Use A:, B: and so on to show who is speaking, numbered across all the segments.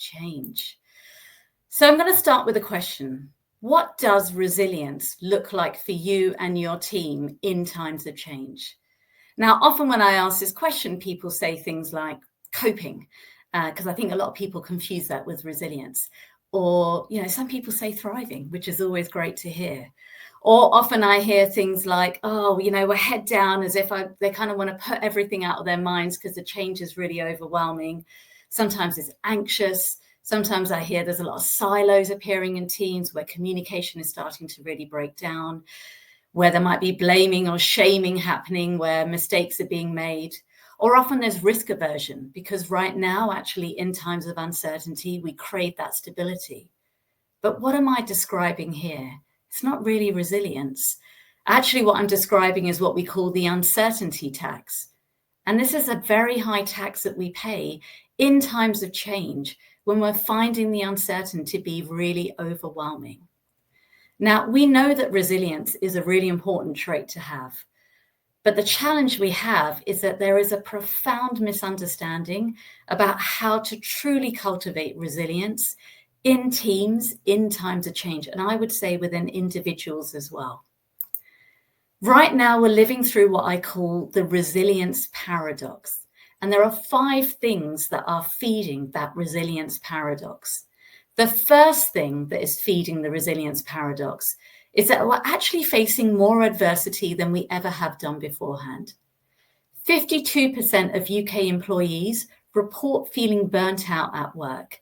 A: change. So I'm going to start with a question. What does resilience look like for you and your team in times of change? Now, often when I ask this question, people say things like coping, because I think a lot of people confuse that with resilience. Or, some people say thriving, which is always great to hear. Or often I hear things like, we're head down, as if they kind of want to put everything out of their minds because the change is really overwhelming. Sometimes it's anxious. Sometimes I hear there's a lot of silos appearing in teams where communication is starting to really break down, where there might be blaming or shaming happening, where mistakes are being made. Or often there's risk aversion, because right now, actually, in times of uncertainty, we crave that stability. But what am I describing here? It's not really resilience. Actually, what I'm describing is what we call the uncertainty tax. And this is a very high tax that we pay in times of change when we're finding the uncertainty to be really overwhelming. Now, we know that resilience is a really important trait to have. But the challenge we have is that there is a profound misunderstanding about how to truly cultivate resilience in teams in times of change. And I would say within individuals as well. Right now, we're living through what I call the resilience paradox. And there are 5 things that are feeding that resilience paradox. The first thing that is feeding the resilience paradox is that we're actually facing more adversity than we ever have done beforehand. 52% of UK employees report feeling burnt out at work.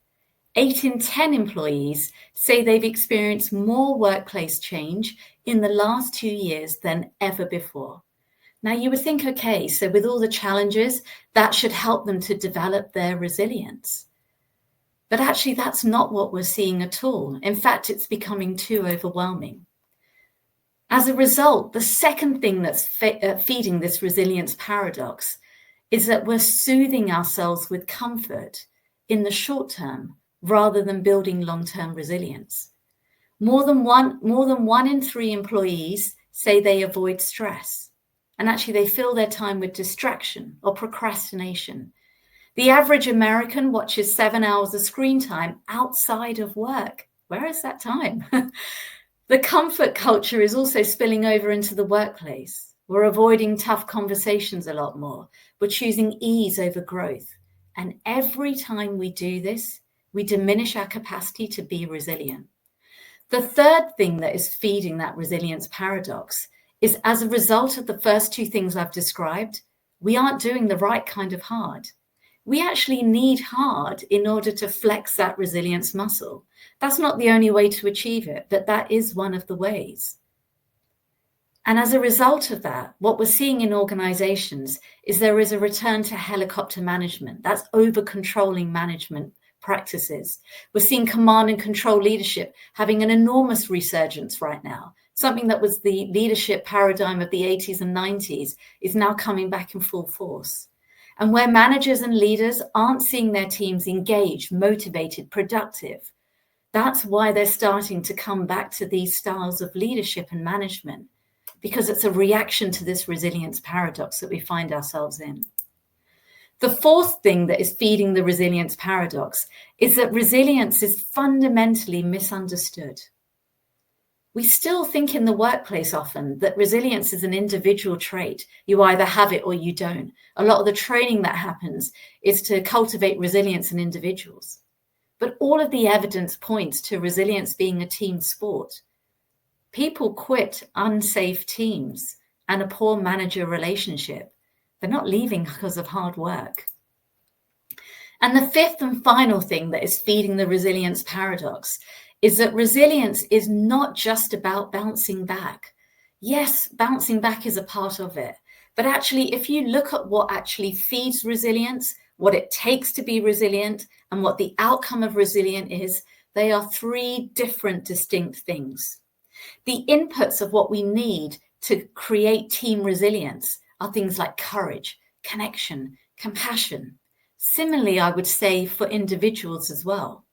A: 8 in 10 employees say they've experienced more workplace change in the last 2 years than ever before. Now you would think, okay, so with all the challenges, that should help them to develop their resilience. But actually, that's not what we're seeing at all. In fact, it's becoming too overwhelming. As a result, the second thing that's feeding this resilience paradox is that we're soothing ourselves with comfort in the short term rather than building long-term resilience. More than one in 3 employees say they avoid stress, and actually they fill their time with distraction or procrastination. The average American watches 7 hours of screen time outside of work. Where is that time? The comfort culture is also spilling over into the workplace. We're avoiding tough conversations a lot more. We're choosing ease over growth. And every time we do this, we diminish our capacity to be resilient. The third thing that is feeding that resilience paradox is, as a result of the first 2 things I've described, we aren't doing the right kind of hard. We actually need hard in order to flex that resilience muscle. That's not the only way to achieve it, but that is one of the ways. And as a result of that, what we're seeing in organizations is there is a return to helicopter management. That's over-controlling management practices. We're seeing command and control leadership having an enormous resurgence right now. Something that was the leadership paradigm of the 80s and 90s is now coming back in full force. And where managers and leaders aren't seeing their teams engaged, motivated, productive, that's why they're starting to come back to these styles of leadership and management, because it's a reaction to this resilience paradox that we find ourselves in. The fourth thing that is feeding the resilience paradox is that resilience is fundamentally misunderstood. We still think in the workplace often that resilience is an individual trait. You either have it or you don't. A lot of the training that happens is to cultivate resilience in individuals. But all of the evidence points to resilience being a team sport. People quit unsafe teams and a poor manager relationship. They're not leaving because of hard work. And the fifth and final thing that is feeding the resilience paradox is that resilience is not just about bouncing back. Yes, bouncing back is a part of it. But actually, if you look at what actually feeds resilience, what it takes to be resilient, and what the outcome of resilient is, they are 3 different distinct things. The inputs of what we need to create team resilience are things like courage, connection, compassion. Similarly, I would say for individuals as well.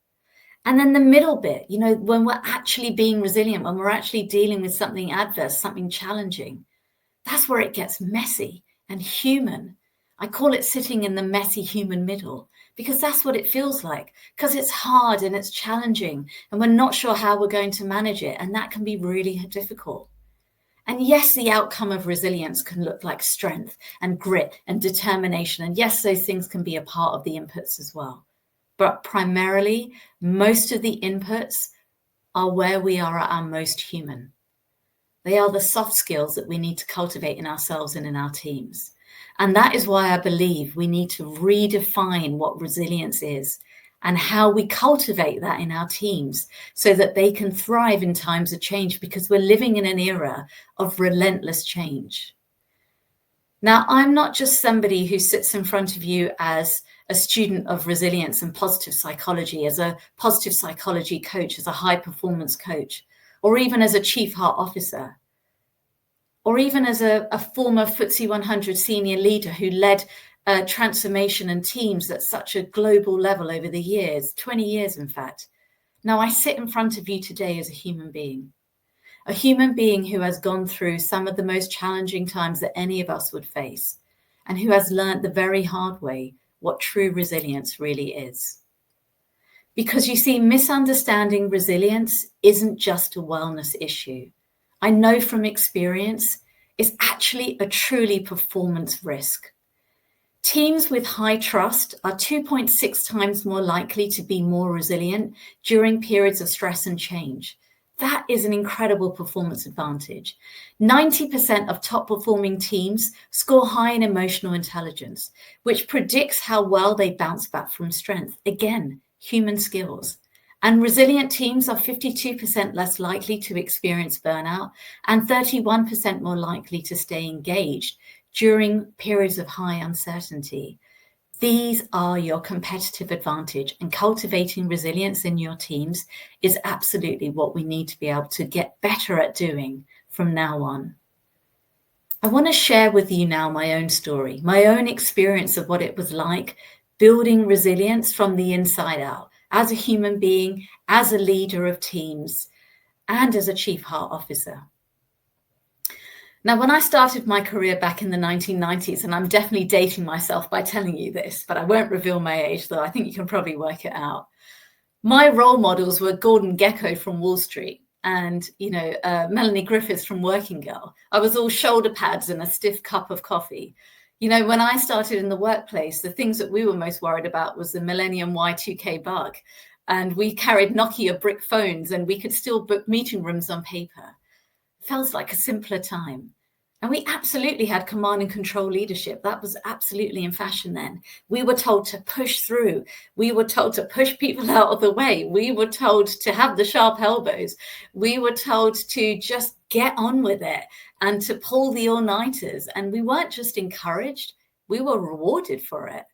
A: And then the middle bit, when we're actually being resilient, when we're actually dealing with something adverse, something challenging, that's where it gets messy and human. I call it sitting in the messy human middle, because that's what it feels like, because it's hard and it's challenging and we're not sure how we're going to manage it. And that can be really difficult. And yes, the outcome of resilience can look like strength and grit and determination. And yes, those things can be a part of the inputs as well. But primarily, most of the inputs are where we are at our most human. They are the soft skills that we need to cultivate in ourselves and in our teams. And that is why I believe we need to redefine what resilience is and how we cultivate that in our teams so that they can thrive in times of change, because we're living in an era of relentless change. Now, I'm not just somebody who sits in front of you as a student of resilience and positive psychology, as a positive psychology coach, as a high performance coach, or even as a chief heart officer, or even as a former FTSE 100 senior leader who led transformation and teams at such a global level over the years, 20 years, in fact. Now, I sit in front of you today as a human being who has gone through some of the most challenging times that any of us would face, and who has learned the very hard way what true resilience really is. Because you see, misunderstanding resilience isn't just a wellness issue. I know from experience, it's actually a truly performance risk. Teams with high trust are 2.6 times more likely to be more resilient during periods of stress and change. That is an incredible performance advantage. 90% of top performing teams score high in emotional intelligence, which predicts how well they bounce back from strength. Again, human skills. And resilient teams are 52% less likely to experience burnout and 31% more likely to stay engaged during periods of high uncertainty. These are your competitive advantage, and cultivating resilience in your teams is absolutely what we need to be able to get better at doing from now on. I want to share with you now my own story, my own experience of what it was like building resilience from the inside out, as a human being, as a leader of teams, and as a chief heart officer. Now, when I started my career back in the 1990s, and I'm definitely dating myself by telling you this, but I won't reveal my age, though I think you can probably work it out. My role models were Gordon Gekko from Wall Street and, Melanie Griffiths from Working Girl. I was all shoulder pads and a stiff cup of coffee. When I started in the workplace, the things that we were most worried about was the Millennium Y2K bug. And we carried Nokia brick phones and we could still book meeting rooms on paper. It feels like a simpler time. And we absolutely had command and control leadership. That was absolutely in fashion then. We were told to push through. We were told to push people out of the way. We were told to have the sharp elbows. We were told to just get on with it and to pull the all-nighters. And we weren't just encouraged, we were rewarded for it.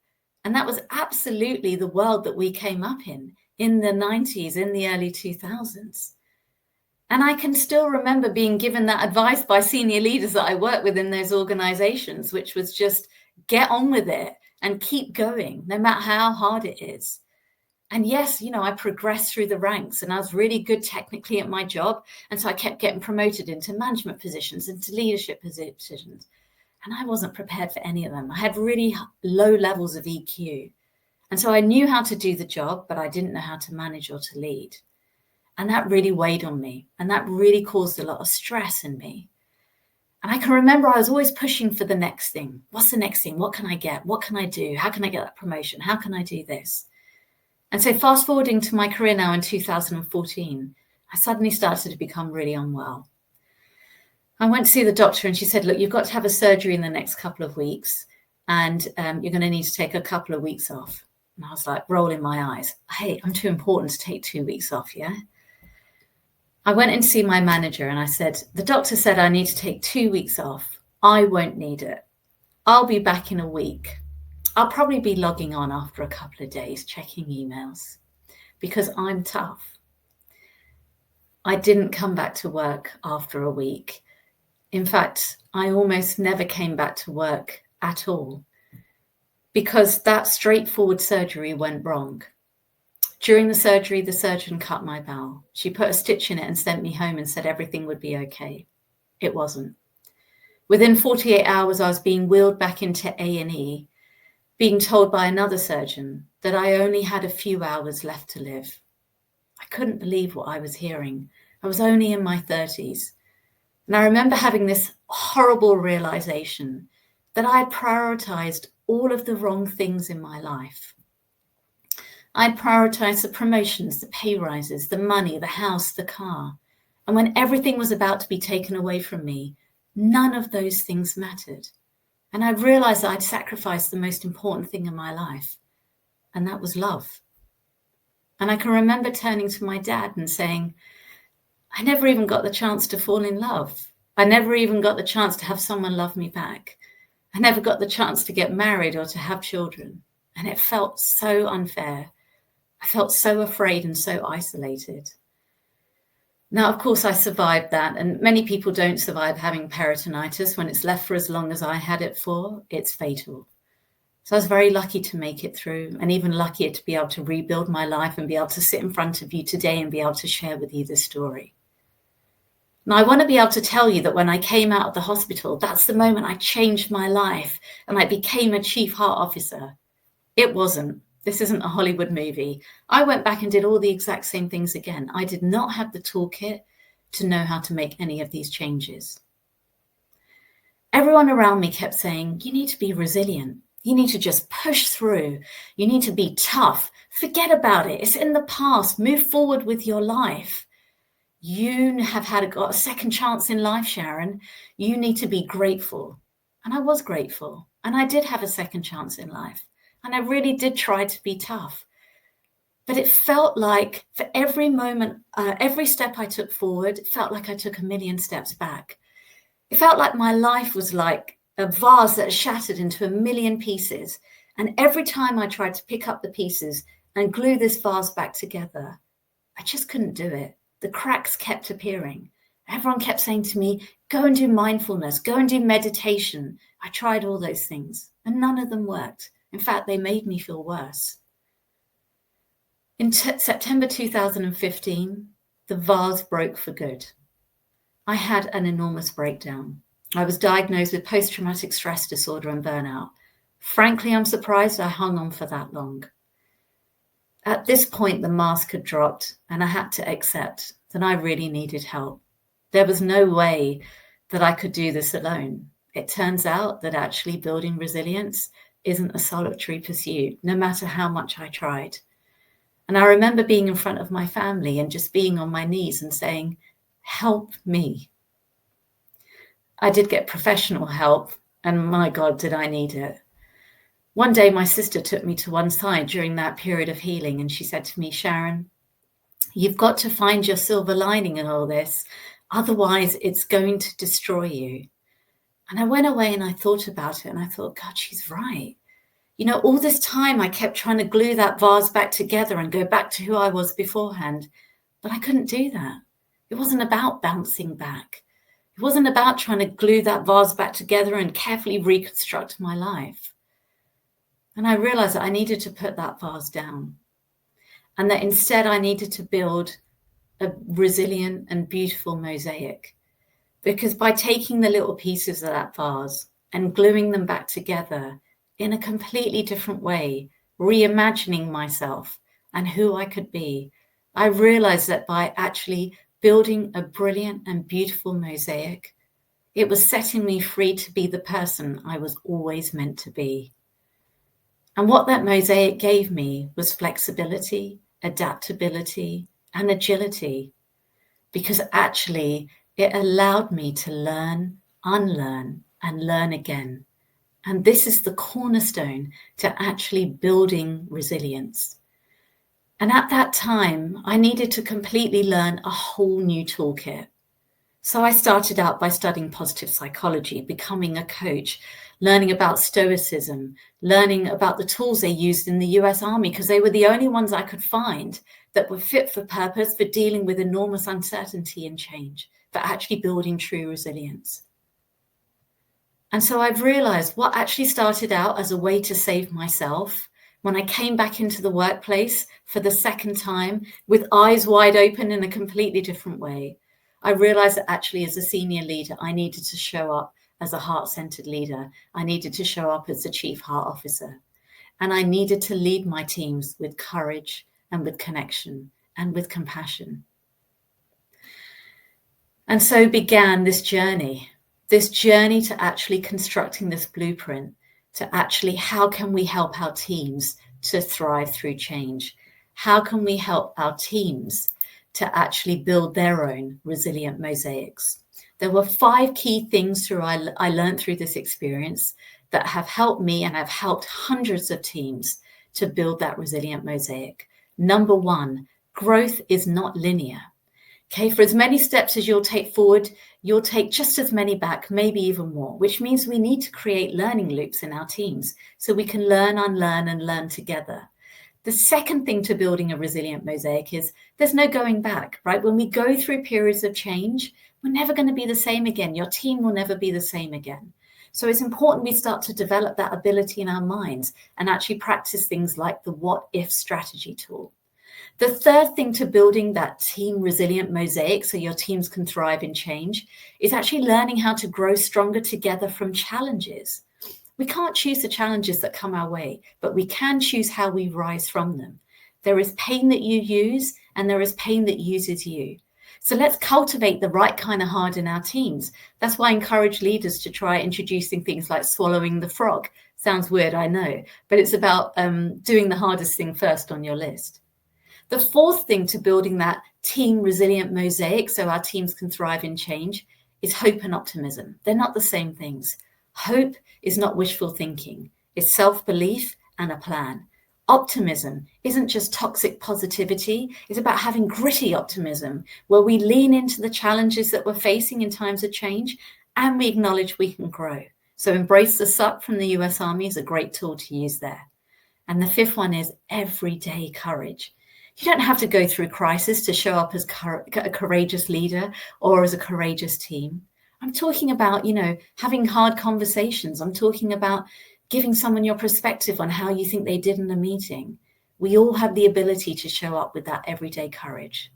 A: And that was absolutely the world that we came up in the 90s, in the early 2000s. And I can still remember being given that advice by senior leaders that I worked with in those organizations, which was just get on with it and keep going, no matter how hard it is. And yes, I progressed through the ranks and I was really good technically at my job. And so I kept getting promoted into management positions, into leadership positions. And I wasn't prepared for any of them. I had really low levels of EQ. And so I knew how to do the job, but I didn't know how to manage or to lead. And that really weighed on me. And that really caused a lot of stress in me. And I can remember I was always pushing for the next thing. What's the next thing? What can I get? What can I do? How can I get that promotion? How can I do this? And so fast forwarding to my career now in 2014, I suddenly started to become really unwell. I went to see the doctor and she said, look, you've got to have a surgery in the next couple of weeks and you're going to need to take a couple of weeks off. And I was like rolling my eyes. Hey, I'm too important to take 2 weeks off, yeah? I went in to see my manager and I said, the doctor said I need to take 2 weeks off. I won't need it. I'll be back in a week. I'll probably be logging on after a couple of days, checking emails, because I'm tough. I didn't come back to work after a week. In fact, I almost never came back to work at all because that straightforward surgery went wrong. During the surgery, the surgeon cut my bowel. She put a stitch in it and sent me home and said everything would be okay. It wasn't. Within 48 hours, I was being wheeled back into A&E being told by another surgeon that I only had a few hours left to live. I couldn't believe what I was hearing. I was only in my 30s. And I remember having this horrible realization that I had prioritized all of the wrong things in my life. I'd prioritized the promotions, the pay rises, the money, the house, the car. And when everything was about to be taken away from me, none of those things mattered. And I realized that I'd sacrificed the most important thing in my life, and that was love. And I can remember turning to my dad and saying, I never even got the chance to fall in love. I never even got the chance to have someone love me back. I never got the chance to get married or to have children. And it felt so unfair. I felt so afraid and so isolated. Now, of course, I survived that, and many people don't survive having peritonitis. When it's left for as long as I had it for, it's fatal. So I was very lucky to make it through, and even luckier to be able to rebuild my life and be able to sit in front of you today and be able to share with you this story. Now, I want to be able to tell you that when I came out of the hospital, that's the moment I changed my life and I became a chief heart officer. It wasn't. This isn't a Hollywood movie. I went back and did all the exact same things again. I did not have the toolkit to know how to make any of these changes. Everyone around me kept saying, you need to be resilient. You need to just push through. You need to be tough. Forget about it. It's in the past. Move forward with your life. You have got a second chance in life, Sharon. You need to be grateful. And I was grateful. And I did have a second chance in life. And I really did try to be tough. But it felt like for every moment, every step I took forward, it felt like I took a million steps back. It felt like my life was like a vase that shattered into a million pieces. And every time I tried to pick up the pieces and glue this vase back together, I just couldn't do it. The cracks kept appearing. Everyone kept saying to me, go and do mindfulness, go and do meditation. I tried all those things and none of them worked. In fact, they made me feel worse. In September 2015, the vase broke for good. I had an enormous breakdown. I was diagnosed with post-traumatic stress disorder and burnout. Frankly, I'm surprised I hung on for that long. At this point, the mask had dropped and I had to accept that I really needed help. There was no way that I could do this alone. It turns out that actually building resilience isn't a solitary pursuit, no matter how much I tried. And I remember being in front of my family and just being on my knees and saying, help me. I did get professional help, and my God, did I need it. One day, my sister took me to one side during that period of healing, and she said to me, Sharon, you've got to find your silver lining in all this. Otherwise, it's going to destroy you. And I went away and I thought about it and I thought, God, she's right. You know, all this time I kept trying to glue that vase back together and go back to who I was beforehand, but I couldn't do that. It wasn't about bouncing back. It wasn't about trying to glue that vase back together and carefully reconstruct my life. And I realized that I needed to put that vase down and that instead I needed to build a resilient and beautiful mosaic. Because by taking the little pieces of that vase and gluing them back together in a completely different way, reimagining myself and who I could be, I realized that by actually building a brilliant and beautiful mosaic, it was setting me free to be the person I was always meant to be. And what that mosaic gave me was flexibility, adaptability, and agility, because actually it allowed me to learn, unlearn, and learn again. And this is the cornerstone to actually building resilience. And at that time, I needed to completely learn a whole new toolkit. So I started out by studying positive psychology, becoming a coach, learning about stoicism, learning about the tools they used in the US Army, because they were the only ones I could find that were fit for purpose for dealing with enormous uncertainty and change, for actually building true resilience. And so I've realized what actually started out as a way to save myself, when I came back into the workplace for the second time with eyes wide open in a completely different way, I realized that actually as a senior leader, I needed to show up as a heart-centered leader. I needed to show up as the chief heart officer. and I needed to lead my teams with courage and with connection and with compassion. And so began this journey to actually constructing this blueprint, to actually how can we help our teams to thrive through change? How can we help our teams to actually build their own resilient mosaics? There were 5 key things I learned through this experience that have helped me and have helped hundreds of teams to build that resilient mosaic. Number 1, growth is not linear. Okay, for as many steps as you'll take forward, you'll take just as many back, maybe even more, which means we need to create learning loops in our teams so we can learn, unlearn, and learn together. The second thing to building a resilient mosaic is there's no going back, right? When we go through periods of change, we're never going to be the same again. Your team will never be the same again. So it's important we start to develop that ability in our minds and actually practice things like the what if strategy tool. The third thing to building that team resilient mosaic so your teams can thrive in change is actually learning how to grow stronger together from challenges. We can't choose the challenges that come our way, but we can choose how we rise from them. There is pain that you use and there is pain that uses you. So let's cultivate the right kind of hard in our teams. That's why I encourage leaders to try introducing things like swallowing the frog. Sounds weird, I know, but it's about doing the hardest thing first on your list. The fourth thing to building that team resilient mosaic so our teams can thrive in change is hope and optimism. They're not the same things. Hope is not wishful thinking. It's self-belief and a plan. Optimism isn't just toxic positivity. It's about having gritty optimism where we lean into the challenges that we're facing in times of change and we acknowledge we can grow. So Embrace the Suck from the US Army is a great tool to use there. And the fifth one is everyday courage. You don't have to go through crisis to show up as a courageous leader or as a courageous team. I'm talking about, having hard conversations. I'm talking about giving someone your perspective on how you think they did in a meeting. We all have the ability to show up with that everyday courage.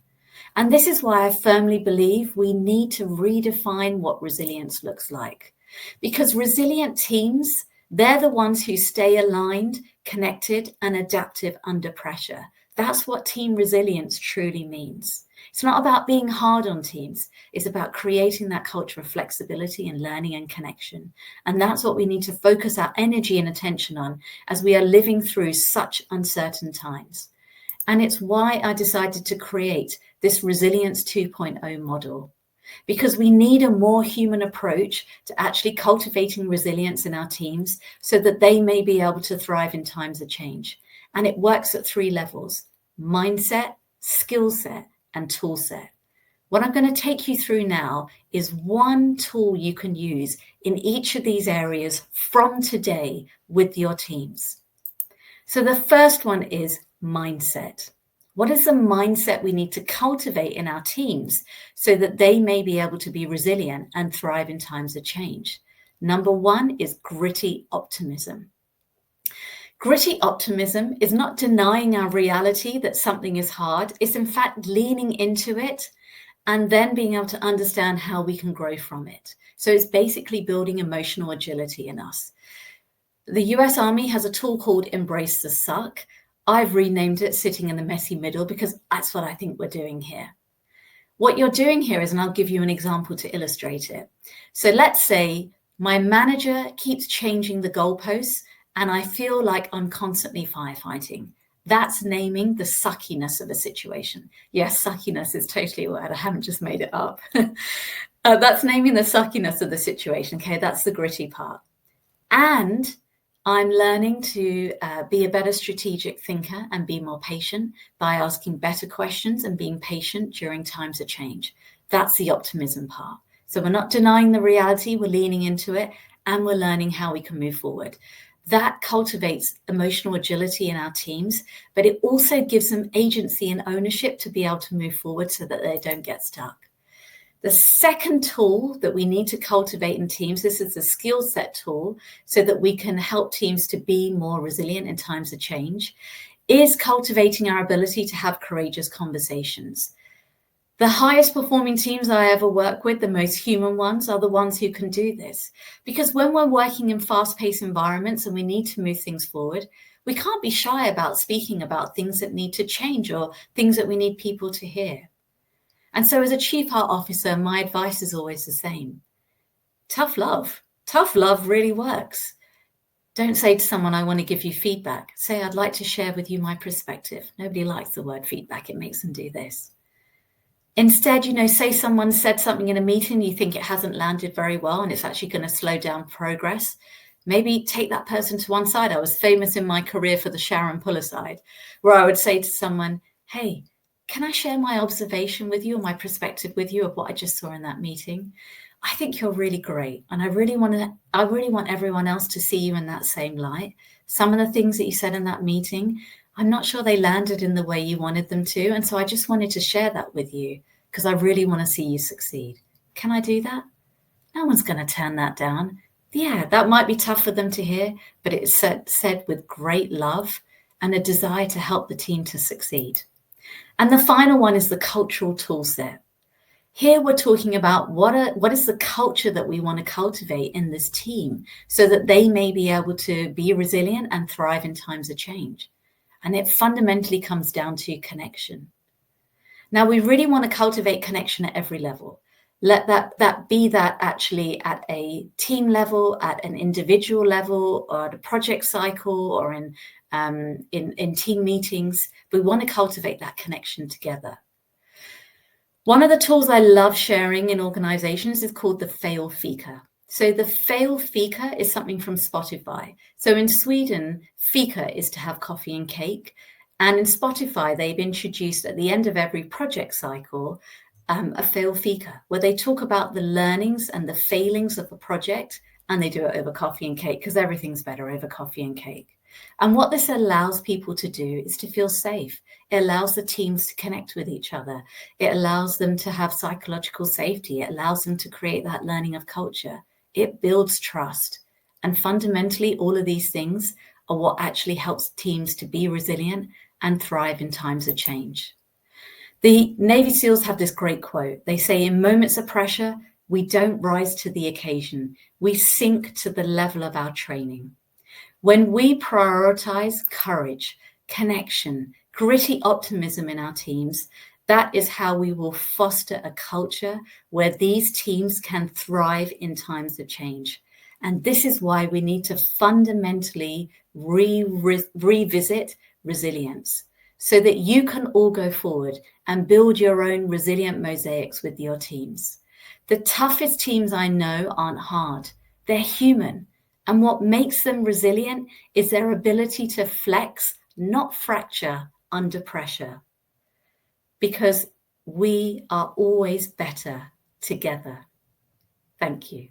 A: And this is why I firmly believe we need to redefine what resilience looks like. Because resilient teams, they're the ones who stay aligned, connected, and adaptive under pressure. That's what team resilience truly means. It's not about being hard on teams. It's about creating that culture of flexibility and learning and connection. And that's what we need to focus our energy and attention on as we are living through such uncertain times. And it's why I decided to create this Resilience 2.0 model, because we need a more human approach to actually cultivating resilience in our teams so that they may be able to thrive in times of change. And it works at 3 levels: mindset, skill set, and tool set. What I'm going to take you through now is one tool you can use in each of these areas from today with your teams. So the first one is mindset. What is the mindset we need to cultivate in our teams so that they may be able to be resilient and thrive in times of change? Number 1 is gritty optimism. Gritty optimism is not denying our reality that something is hard. It's in fact leaning into it and then being able to understand how we can grow from it. So it's basically building emotional agility in us. The US Army has a tool called Embrace the Suck. I've renamed it Sitting in the Messy Middle because that's what I think we're doing here. What you're doing here is, and I'll give you an example to illustrate it. So let's say my manager keeps changing the goalposts and I feel like I'm constantly firefighting. That's naming the suckiness of a situation. Yes, suckiness is totally a word. I haven't just made it up. That's naming the suckiness of the situation. Okay, that's the gritty part. And I'm learning to be a better strategic thinker and be more patient by asking better questions and being patient during times of change. That's the optimism part. So we're not denying the reality, we're leaning into it, and we're learning how we can move forward. That cultivates emotional agility in our teams, but it also gives them agency and ownership to be able to move forward so that they don't get stuck. The second tool that we need to cultivate in teams, this is the skill set tool, so that we can help teams to be more resilient in times of change, is cultivating our ability to have courageous conversations. The highest performing teams I ever work with, the most human ones, are the ones who can do this. Because when we're working in fast-paced environments and we need to move things forward, We can't be shy about speaking about things that need to change or things that we need people to hear. And so as a chief heart officer, my advice is always the same. Tough love. Tough love really works. Don't say to someone, I want to give you feedback. Say, I'd like to share with you my perspective. Nobody likes the word feedback. It makes them do this. Instead, say someone said something in a meeting, you think it hasn't landed very well and it's actually going to slow down progress. Maybe take that person to one side. I was famous in my career for the Sharon pull aside, where I would say to someone, hey, can I share my observation with you or my perspective with you of what I just saw in that meeting? I think you're really great. And I really want everyone else to see you in that same light. Some of the things that you said in that meeting, I'm not sure they landed in the way you wanted them to. And so I just wanted to share that with you because I really want to see you succeed. Can I do that? No one's going to turn that down. Yeah, that might be tough for them to hear, but it's said with great love and a desire to help the team to succeed. And the final one is the cultural toolset. Here we're talking about what is the culture that we want to cultivate in this team so that they may be able to be resilient and thrive in times of change. And it fundamentally comes down to connection. Now, we really want to cultivate connection at every level. Let that be that actually at a team level, at an individual level, or at a project cycle, or in team meetings. We want to cultivate that connection together. One of the tools I love sharing in organizations is called the fail fika. So the fail fika is something from Spotify. So in Sweden, fika is to have coffee and cake. And in Spotify, they've introduced at the end of every project cycle, a fail fika, where they talk about the learnings and the failings of the project, and they do it over coffee and cake because everything's better over coffee and cake. And what this allows people to do is to feel safe. It allows the teams to connect with each other. It allows them to have psychological safety. It allows them to create that learning of culture. It builds trust. And fundamentally, all of these things are what actually helps teams to be resilient and thrive in times of change. The Navy SEALs have this great quote. They say, in moments of pressure, we don't rise to the occasion. We sink to the level of our training. When we prioritize courage, connection, gritty optimism in our teams, that is how we will foster a culture where these teams can thrive in times of change. And this is why we need to fundamentally revisit resilience so that you can all go forward and build your own resilient mosaics with your teams. The toughest teams I know aren't hard. They're human. And what makes them resilient is their ability to flex, not fracture, under pressure. Because we are always better together. Thank you.